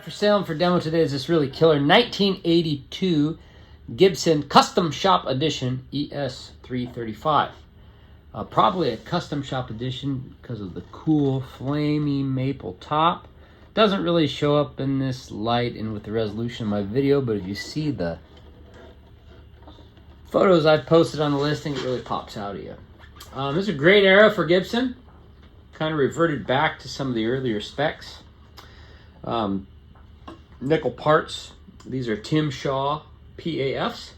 For sale and for demo today is this really killer 1982 Gibson Custom Shop Edition ES-335. Probably a custom shop edition because of the cool flamey maple top. Doesn't really show up in this light and with the resolution of my video, but if you see the photos I've posted on the listing, it really pops out at you. This is a great era for Gibson. Kind of reverted back to some of the earlier specs. Nickel parts. These are Tim Shaw PAFs.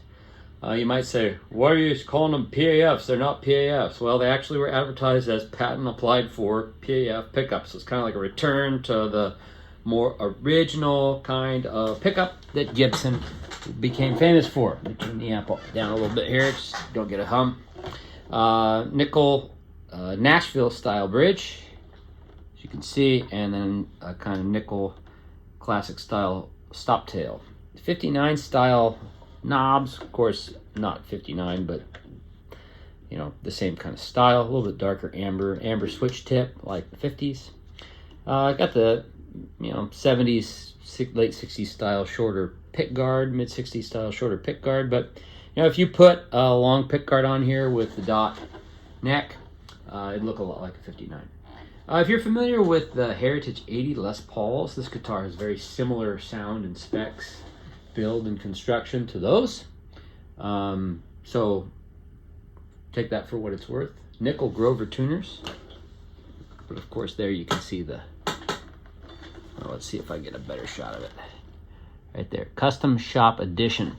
You might say, why are you calling them PAFs? They're not PAFs. Well, they actually were advertised as patent applied for PAF pickups. So it's kind of like a return to the more original kind of pickup that Gibson became famous for. Let me turn the amp down a little bit here, just don't get a hum. Nickel Nashville style bridge, as you can see, and then a kind of nickel classic style stop tail. 59 style knobs, of course not 59, but you know, the same kind of style, a little bit darker amber switch tip like the 50s. Got the 70s, late 60s style shorter pick guard, mid 60s style shorter pick guard. But if you put a long pick guard on here with the dot neck, it'd look a lot like a 59. If you're familiar with the Heritage 80 Les Pauls, this guitar has very similar sound and specs, build and construction to those. So take that for what it's worth. Nickel Grover tuners. But of course there you can see the, let's see if I get a better shot of it. Right there, Custom Shop Edition.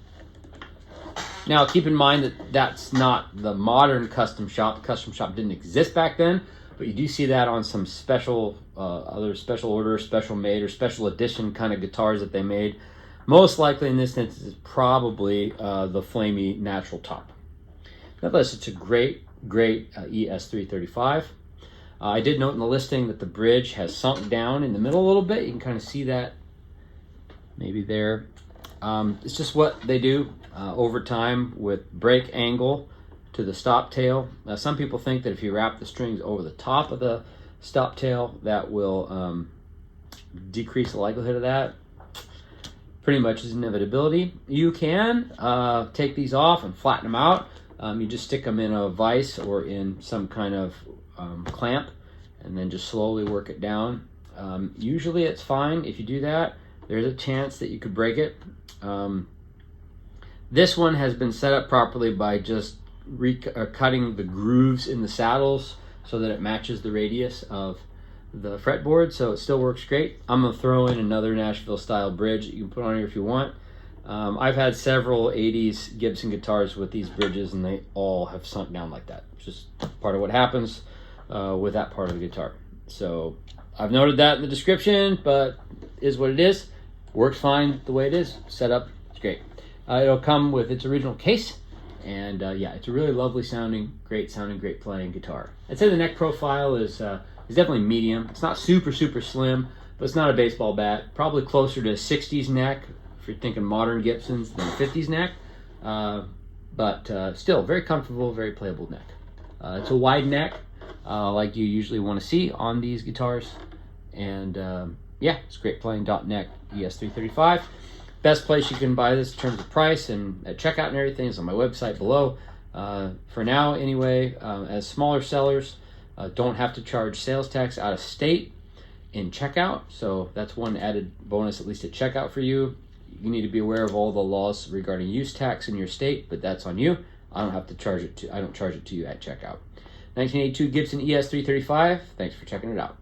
Now keep in mind that that's not the modern Custom Shop. Custom Shop didn't exist back then. But you do see that on some special, other special order, special made, or special edition kind of guitars that they made. Most likely in this instance is probably the flamey natural top. Nevertheless, it's a great ES-335. I did note in the listing that the bridge has sunk down in the middle a little bit. You can kind of see that maybe there. It's just what they do over time with break angle to the stop tail. Now, some people think that if you wrap the strings over the top of the stop tail, that will decrease the likelihood of that. Pretty much is an inevitability. You can take these off and flatten them out. You just stick them in a vise or in some kind of clamp and then just slowly work it down. Usually it's fine if you do that. There's a chance that you could break it. This one has been set up properly by just cutting the grooves in the saddles so that it matches the radius of the fretboard, so it still works great. I'm going to throw in another Nashville style bridge that you can put on here if you want. I've had several 80s Gibson guitars with these bridges and they all have sunk down like that. It's just part of what happens with that part of the guitar. So I've noted that in the description, but is what it is. Works fine the way it is. Set up, it's great. It'll come with its original case. And yeah, it's a really lovely sounding, great playing guitar. I'd say the neck profile is definitely medium. It's not super slim, but it's not a baseball bat. Probably closer to 60s neck if you're thinking modern Gibsons than 50s neck. But still very comfortable, very playable neck. It's a wide neck like you usually want to see on these guitars. And yeah, it's great playing dot neck ES-335. Best place you can buy this in terms of price and at checkout and everything is on my website below. For now, anyway, as smaller sellers don't have to charge sales tax out of state in checkout. So that's one added bonus, at least at checkout for you. You need to be aware of all the laws regarding use tax in your state, but that's on you. I don't have to charge it to, I don't charge it to you at checkout. 1982 Gibson ES-335. Thanks for checking it out.